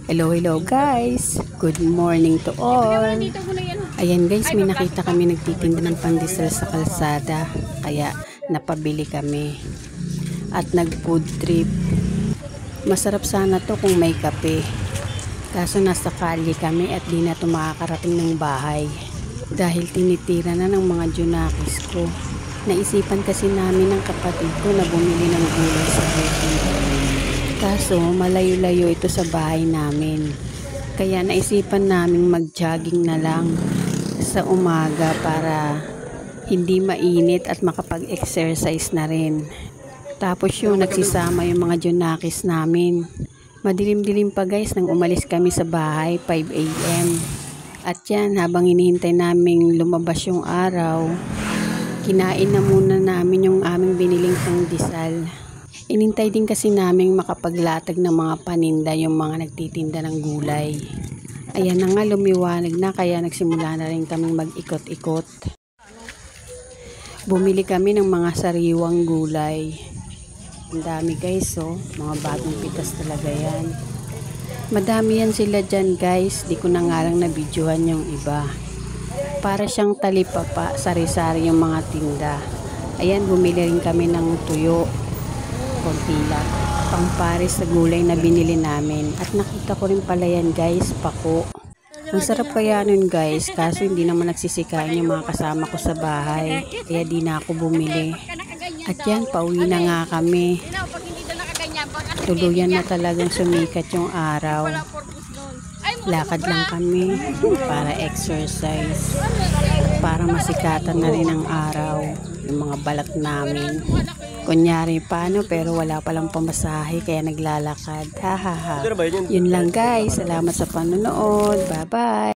Hello guys, good morning to all. Ayan guys, may nakita kami nagtitinda ng pandesal sa kalsada, kaya napabili kami at nag food trip. Masarap sana to kung may kape, kaso nasa kalye kami at di na to makakarating ng bahay dahil tinitira na ng mga junakis ko. Naisipan kasi namin ng kapatid ko na bumili ng gulay sa bukid. Kaso malayo-layo ito sa bahay namin. Kaya naisipan naming mag-jogging na lang sa umaga para hindi mainit at makapag-exercise na rin. Tapos yung nagsisama yung mga junakis namin. Madilim-dilim pa guys nang umalis kami sa bahay 5 AM. At yan, habang hinihintay naming lumabas yung araw, kinain na muna namin yung aming biniling pandesal. Inintay din kasi namin makapaglatag ng mga paninda yung mga nagtitinda ng gulay. Ayan na nga, lumiwanag na kaya nagsimula na rin kaming mag-ikot-ikot. Bumili kami ng mga sariwang gulay. Ang dami guys, oh. Mga bagong pitas talaga yan. Madami yan sila dyan guys. Di ko na nga lang nabidyohan yung iba. Para siyang talipapa, sari-sari yung mga tinda. Ayan, bumili rin kami ng tuyo. Konti lang, pangpares sa gulay na binili namin. At nakita ko rin pala yan guys, pako. Ang sarap kaya nun guys, kaso hindi naman nagsisikain yung mga kasama ko sa bahay, kaya di na ako bumili. At yan, pauwi na nga kami. Tuluyan na talagang sumikat yung araw. Lakad lang kami para exercise, para masikatan na rin ang araw yung mga balat namin. Kunyari paano, pero wala palang pamasahe kaya naglalakad. Hahaha. Yun lang guys. Salamat sa panonood. Bye bye.